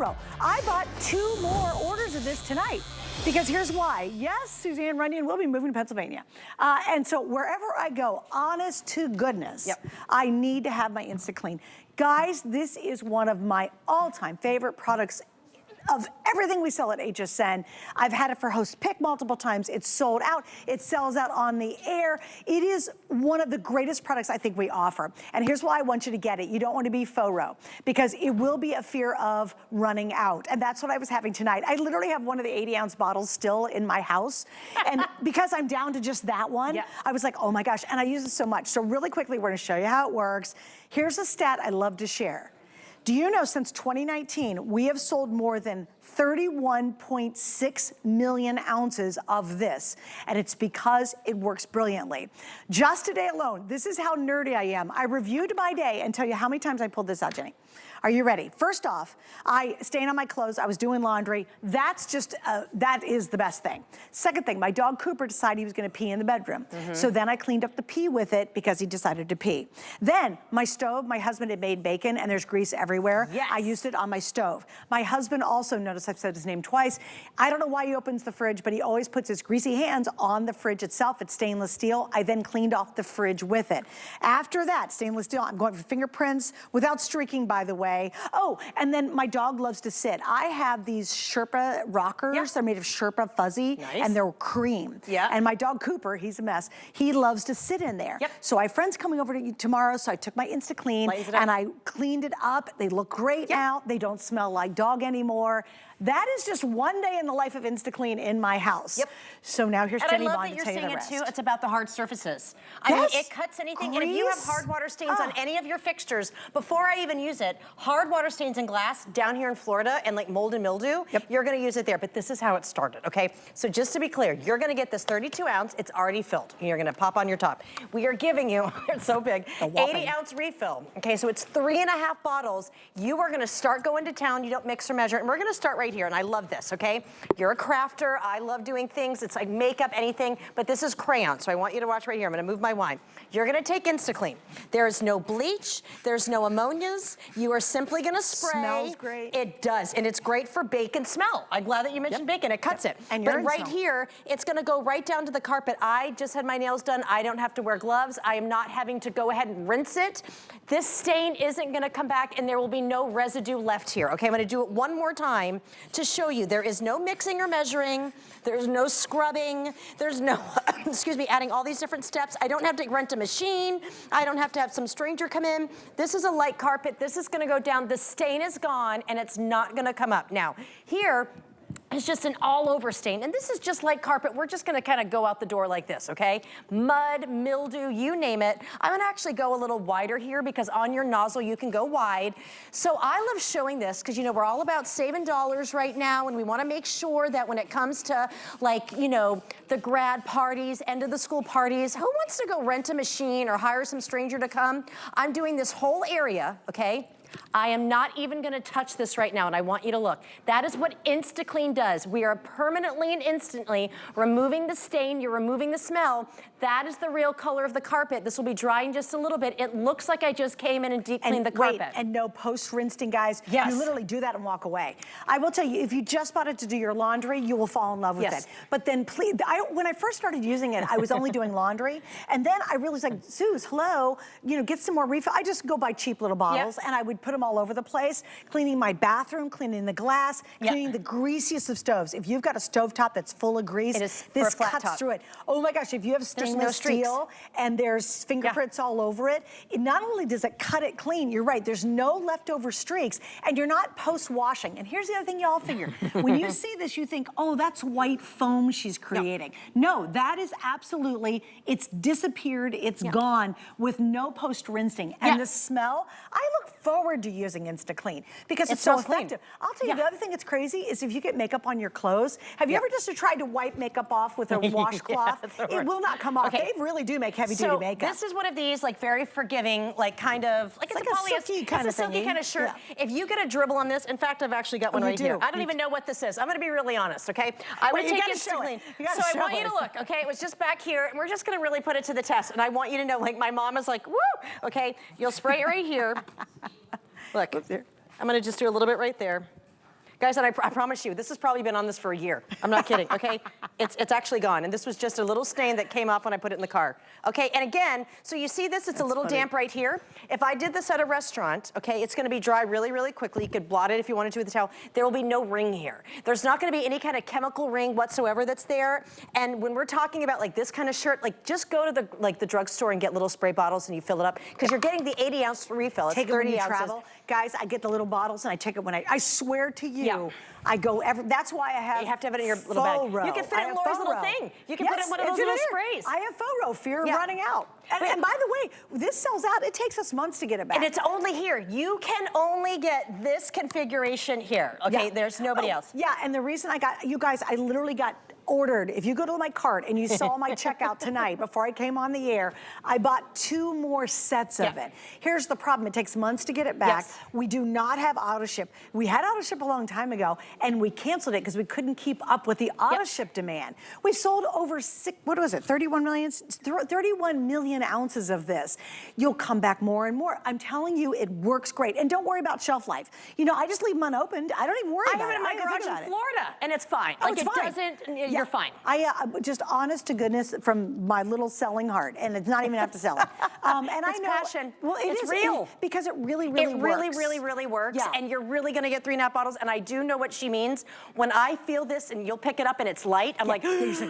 FORO. I bought 2 more orders of this tonight. Because here's why. Yes, Suzanne Runyon will be moving to Pennsylvania. And so wherever I go, honest to goodness, I need to have my InstaClean. Guys, this is one of my all-time favorite products of everything we sell at HSN. I've had it for Host Pick multiple times. It's sold out. It sells out on the air. It is one of the greatest products I think we offer. And here's why I want you to get it. You don't want to be FORO because it will be a fear of running out. And that's what I was having tonight. I literally have one of the 80-ounce bottles still in my house. And because I'm down to just that one, I was like, oh my gosh. And I use it so much. So really quickly, we're going to show you how it works. Here's a stat I love to share. Do you know since 2019, we have sold more than 31.6 million ounces of this, and it's because it works brilliantly. Just today alone, this is how nerdy I am. I reviewed my day and tell you how many times I pulled this out, Jenny. Are you ready? First off, I stained on my clothes, I was doing laundry. That's just, that is the best thing. Second thing, my dog Cooper decided he was gonna pee in the bedroom. So then I cleaned up the pee with it because he decided to pee. Then my stove, my husband had made bacon and there's grease everywhere. I used it on my stove. My husband also, notice I've said his name twice. I don't know why he opens the fridge, but he always puts his greasy hands on the fridge itself. It's stainless steel. I then cleaned off the fridge with it. After that, stainless steel, I'm going for fingerprints without streaking, by the way. Oh, and then my dog loves to sit. I have these Sherpa rockers. They're made of Sherpa fuzzy, and they're cream. And my dog Cooper, he's a mess. He loves to sit in there. So I have friends coming over to tomorrow, so I took my InstaClean and I cleaned it up. They look great now. They don't smell like dog anymore. That is just one day in the life of InstaClean in my house. So now here's Jenny Bond to tell you the rest. And I love that you're saying it too. It's about the hard surfaces. I mean, it cuts anything. And if you have hard water stains on any of your fixtures, before I even use it, hard water stains in glass down here in Florida and like mold and mildew, you're gonna use it there. But this is how it started, okay? So just to be clear, you're gonna get this 32 ounce. It's already filled. You're gonna pop on your top. We are giving you, it's so big, 80 ounce refill. Okay, so it's 3.5 bottles. You are gonna start going to town. You don't mix or measure. And we're gonna start right here, and I love this, okay? You're a crafter, I love doing things, it's like makeup, anything, but this is crayon, so I want you to watch right here. I'm gonna move my wine. You're gonna take InstaClean. There's no bleach, there's no ammonias, you are simply gonna spray. Smells great. It does, and it's great for bacon smell. I'm glad that you mentioned bacon, it cuts it. And but right here, it's gonna go right down to the carpet. I just had my nails done, I don't have to wear gloves, I am not having to go ahead and rinse it. This stain isn't gonna come back and there will be no residue left here, okay? I'm gonna do it one more time to show you there is no mixing or measuring, there's no scrubbing, there's no, excuse me, adding all these different steps. I don't have to rent a machine, I don't have to have some stranger come in. This is a light carpet, this is gonna go down, the stain is gone and it's not gonna come up. Now, here, it's just an all-over stain, and this is just like carpet. We're just gonna kind of go out the door like this, okay? Mud, mildew, you name it. I'm gonna actually go a little wider here because on your nozzle you can go wide. So I love showing this because, you know, we're all about saving dollars right now, and we wanna make sure that when it comes to, like, you know, the grad parties, end of the school parties, who wants to go rent a machine or hire some stranger to come? I'm doing this whole area, okay? I am not even gonna touch this right now, and I want you to look. That is what InstaClean does. We are permanently and instantly removing the stain, you're removing the smell. That is the real color of the carpet. This will be drying just a little bit. It looks like I just came in and deep cleaned the carpet. And no post-rinsing, guys. You literally do that and walk away. I will tell you, if you just bought it to do your laundry, you will fall in love with it. But then please, when I first started using it, I was only doing laundry. And then I realized, like, Suze, hello, you know, get some more refill. I just go buy cheap little bottles and I would put them all over the place, cleaning my bathroom, cleaning the glass, cleaning the greasiest of stoves. If you've got a stovetop that's full of grease, this cuts through it. Oh my gosh, if you have stainless steel and there's fingerprints all over it, not only does it cut it clean, you're right, there's no leftover streaks, and you're not post-washing. And here's the other thing y'all figure. When you see this, you think, oh, that's white foam she's creating. No, that is absolutely, it's disappeared, it's gone with no post-rinsing. And the smell, I look forward to using InstaClean because it's so effective. I'll tell you, the other thing that's crazy is if you get makeup on your clothes, have you ever just tried to wipe makeup off with a washcloth? It will not come off. They really do make heavy-duty makeup. This is one of these, like, very forgiving, like, kind of, like, it's a silky kind of thing. It's a silky kind of shirt. If you get a dribble on this, in fact, I've actually got one right here. I don't even know what this is. I'm gonna be really honest, okay? I would take InstaClean. So I want you to look, okay? It was just back here, and we're just gonna really put it to the test. And I want you to know, like, my mom is like, woo, okay? You'll spray it right here. Look, I'm gonna just do a little bit right there. Guys, and I promise you, this has probably been on this for a year. I'm not kidding, okay? It's actually gone, and this was just a little stain that came off when I put it in the car. Okay, and again, so you see this, it's a little damp right here. If I did this at a restaurant, okay, it's gonna be dry really, really quickly. You could blot it if you wanted to with a towel. There will be no ring here. There's not gonna be any kind of chemical ring whatsoever that's there. And when we're talking about like this kind of shirt, like just go to the drugstore and get little spray bottles and you fill it up, because you're getting the 80-ounce refill. It's take 30 it when you ounces. travel. Guys, I get the little bottles and I take it when I swear to you, I go that's why I have You have to have it in your little bag. Faux You can fit it in Laura's little thing. You can put it in one of those little sprays. I have Faux, fear of running out. And by the way, this sells out. It takes us months to get it back. And it's only here. You can only get this configuration here. Okay, there's nobody else. Yeah, and the reason I got, you guys, I literally got ordered. If you go to my cart and you saw my checkout tonight before I came on the air, I bought 2 more sets of it. Here's the problem. It takes months to get it back. We do not have auto ship. We had auto ship a long time ago and we canceled it because we couldn't keep up with the auto ship demand. We sold over 31 million ounces of this. You'll come back more and more. I'm telling you, it works great. And don't worry about shelf life. You know, I just leave them unopened. I don't even worry about it. I have it in my garage in Florida and it's fine. Oh, like it's fine. You're fine. Just honest to goodness from my little selling heart, and it's not even have to sell it. And it's I know, passion. Well, it's real because it really works. It really works. Yeah. And you're really going to get 3.5 bottles. And I do know what she means. When I feel this, and you'll pick it up, and it's light, I'm like. Because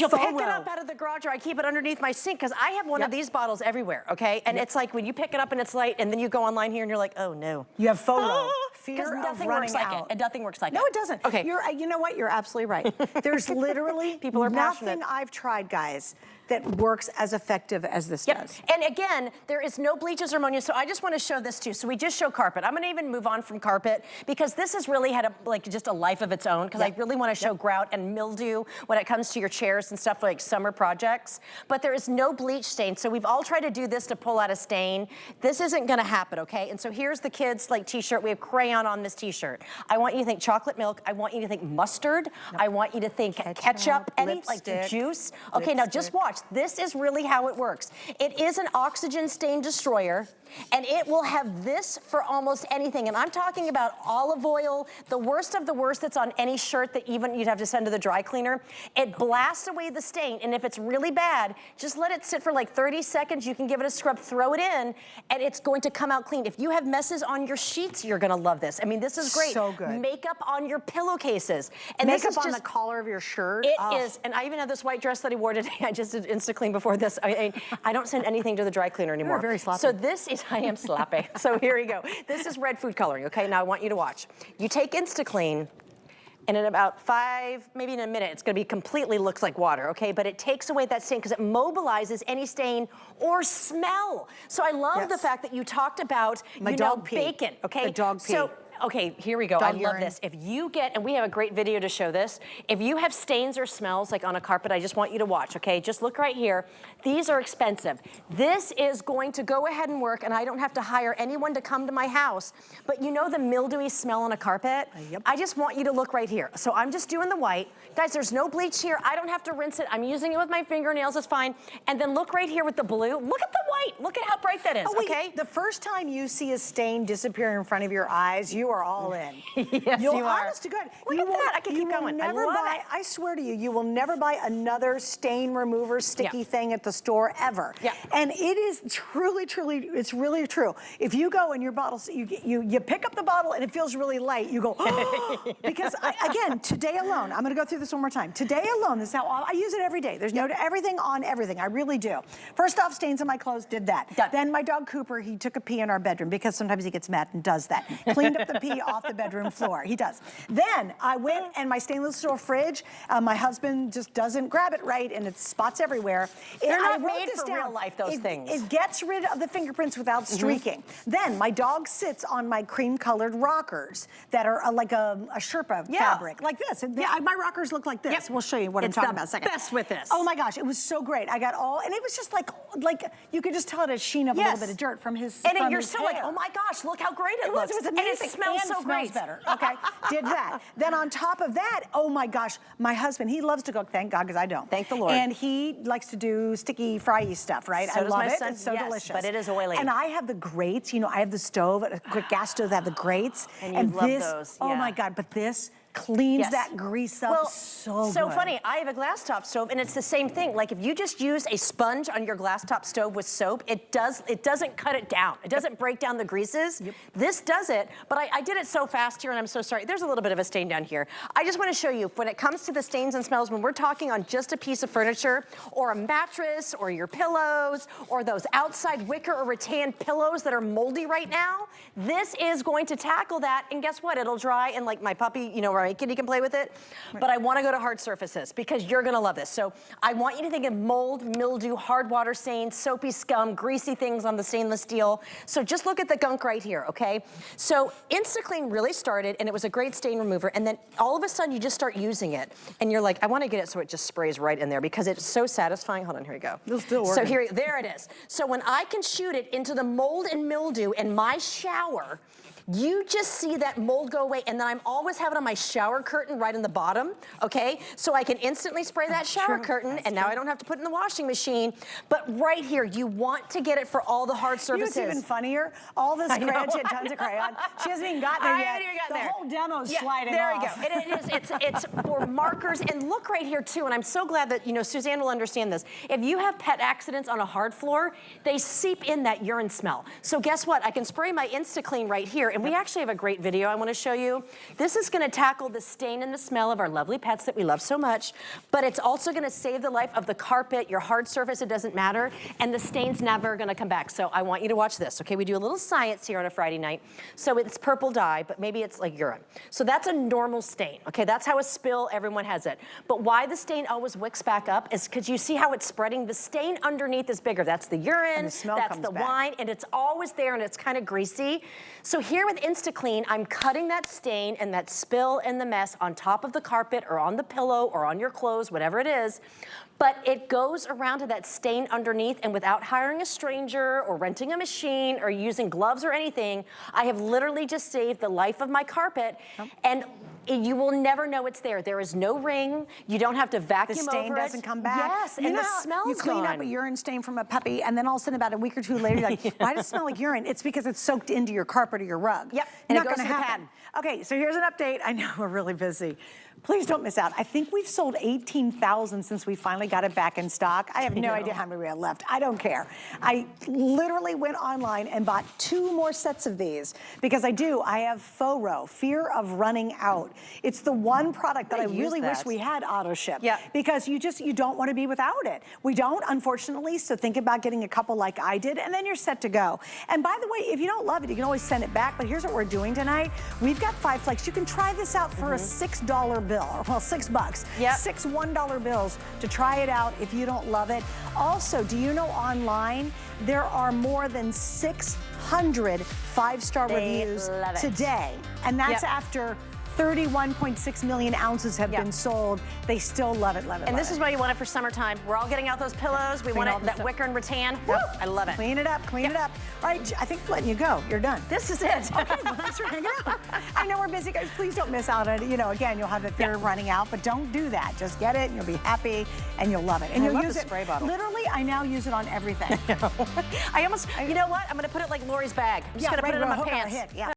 you'll pick it up out of the garage, or I keep it underneath my sink, because I have one of these bottles everywhere, okay? And it's like when you pick it up and it's light, and then you go online here and you're like, oh no. You have FOMO. Fear of nothing running works like out. it. And nothing works like No, it. it doesn't. Okay. You know what? You're absolutely right. There's literally People are nothing passionate. I've tried, guys, that works as effective as this does. And again, there is no bleaches or ammonia, so I just want to show this too. So we just show carpet. I'm going to even move on from carpet because this has really had just a life of its own, because I really want to show grout and mildew when it comes to your chairs and stuff like summer projects. But there is no bleach stain, so we've all tried to do this to pull out a stain. This isn't going to happen, okay? And so here's the kids' t-shirt. We have crayon on this t-shirt. I want you to think chocolate milk. I want you to think mustard. I want you to think ketchup, any juice. Okay, now just watch. This is really how it works. It is an oxygen stain destroyer, and it will have this for almost anything. And I'm talking about olive oil, the worst of the worst that's on any shirt that even you'd have to send to the dry cleaner. It blasts away the stain, and if it's really bad, just let it sit for like 30 seconds. You can give it a scrub, throw it in, and it's going to come out clean. If you have messes on your sheets, you're gonna love this. I mean, this is great. So good. Makeup on your pillowcases. And makeup this is on the collar of your shirt. It is, and I even have this white dress that I wore today. I just did InstaClean before this. I don't send anything to the dry cleaner anymore. You're very sloppy. So this is, I am sloppy. So here we go. This is red food coloring, okay? Now I want you to watch. You take InstaClean, and in about 5, maybe in a minute, it's gonna be completely looks like water, okay? But it takes away that stain because it mobilizes any stain or smell. So I love the fact that you talked about, bacon, okay? The dog pee. So, okay, here we go. Dog I love urine. this. If you get, and we have a great video to show this, if you have stains or smells like on a carpet, I just want you to watch, okay? Just look right here. These are expensive. This is going to go ahead and work, and I don't have to hire anyone to come to my house. But you know the mildewy smell on a carpet? I just want you to look right here. So I'm just doing the white. Guys, there's no bleach here. I don't have to rinse it. I'm using it with my fingernails, it's fine. And then look right here with the blue. Look at the white. Look at how bright that is, okay? The first time you see a stain disappear in front of your eyes, you are all in. Yes, you are. Honest to God. Look at that. I can keep going. I love it. I swear to you, you will never buy another stain remover sticky thing at the store ever. And it is truly, it's really true. If you go and your bottles, you pick up the bottle and it feels really light, you go, oh, because again, today alone, I'm gonna go through this one more time. Today alone, this is how I use it every day. There's no everything on everything. I really do. First off, stains on my clothes, did that. Then my dog Cooper, he took a pee in our bedroom because sometimes he gets mad and does that. Cleaned up the pee off the bedroom floor. He does. Then I went and my stainless steel fridge, my husband just doesn't grab it right and it's spots everywhere. They're not made for real life, those things. It gets rid of the fingerprints without streaking. Then my dog sits on my cream colored rockers that are like a Sherpa fabric, like this. My rockers look like this. We'll show you what I'm talking about in a second. Best with this. Oh my gosh, it was so great. I got all, and it was just like you could just just tell it a sheen of a little bit of dirt from his And you're still like, oh my gosh, look how great it looks. It was amazing. And it smells so great. Better, okay? Did that. Then on top of that, oh my gosh, my husband, he loves to cook, thank God, because I don't. Thank the Lord. And he likes to do sticky, fry-y stuff, right? So I does love my it. son. It's so delicious. But it is oily. And I have the grates, you know, I have the stove, a quick gas stove that have the grates. And you love this, those, oh my God, but this cleans that grease up so good. Funny, I have a glass top stove and it's the same thing. Like if you just use a sponge on your glass top stove with soap, it doesn't cut it down. It doesn't break down the greases. This does it, but I did it so fast here and I'm so sorry. There's a little bit of a stain down here. I just want to show you, when it comes to the stains and smells, when we're talking on just a piece of furniture or a mattress or your pillows or those outside wicker or rattan pillows that are moldy right now, this is going to tackle that, and guess what? It'll dry, and like my puppy, you know, or my kitty can play with it, but I want to go to hard surfaces because you're going to love this. So I want you to think of mold, mildew, hard water stains, soapy scum, greasy things on the stainless steel. So just look at the gunk right here, okay? So InstaClean really started, and it was a great stain remover, and then all of a sudden you just start using it, and you're like, I want to get it so it just sprays right in there because it's so satisfying. Hold on, here we go. It'll still work. So there it is. So when I can shoot it into the mold and mildew in my shower, you just see that mold go away, and then I'm always having on my shower curtain right in the bottom, okay? So I can instantly spray that shower curtain, and now I don't have to put it in the washing machine. But right here, you want to get it for all the hard surfaces. You know what's even funnier? All this crayon, she had tons of crayon. She hasn't even gotten there yet. The whole demo's sliding off. There we go. It's for markers, and look right here too, and I'm so glad that, you know, Suzanne will understand this. If you have pet accidents on a hard floor, they seep in that urine smell. So guess what? I can spray my InstaClean right here, and we actually have a great video I want to show you. This is going to tackle the stain and the smell of our lovely pets that we love so much, but it's also going to save the life of the carpet, your hard surface, it doesn't matter, and the stain's never going to come back. So I want you to watch this, okay? We do a little science here on a Friday night. So it's purple dye, but maybe it's like urine. So that's a normal stain, okay? That's how a spill, everyone has it. But why the stain always wicks back up is because you see how it's spreading. The stain underneath is bigger. That's the urine, that's the wine, and it's always there, and it's kind of greasy. So here with InstaClean, I'm cutting that stain and that spill and the mess on top of the carpet or on the pillow or on your clothes, whatever it is. But it goes around to that stain underneath, and without hiring a stranger or renting a machine or using gloves or anything, I have literally just saved the life of my carpet. And you will never know it's there. There is no ring. You don't have to vacuum over it. The stain doesn't come back. Yes, and the smell's You clean up a urine stain from a puppy, and then all of a sudden about a week or two later, you're like, why does it smell like urine? It's because it's soaked into your carpet or your rug. Yep, and Not it goes gonna to the happen. pad. Okay, so here's an update. I know we're really busy. Please don't miss out. I think we've sold 18,000 since we finally got it back in stock. I have no idea how many we have left. I don't care. I literally went online and bought 2 more sets of these because I have FORO, fear of running out. It's the one product that I really wish we had auto ship because you don't want to be without it. We don't, unfortunately, so think about getting a couple like I did, and then you're set to go. And by the way, if you don't love it, you can always send it back, but here's what we're doing tonight. We've got 5 flakes. You can try this out for a $6 bill, or well, $6. 6 $1 bills to try it out if you don't love it. Also, do you know online there are more than 600 5-star reviews today, and that's after 31.6 million ounces have been sold. They still love it, love it, And this is why you want it for summertime. We're all getting out those pillows. We want it, that wicker and rattan. Woo! I love it. Clean it up, clean it up. All right, I think I'm letting you go. You're done. This is it. Okay, well, thanks for hanging out. I know we're busy, guys. Please don't miss out on it. You know, again, you'll have the fear of running out, but don't do that. Just get it, and you'll be happy, and you'll love it. And you'll use it. Spray bottle. Literally, I now use it on everything. I almost, you know what? I'm going to put it like Lori's bag. I'm just going to put it in my pants.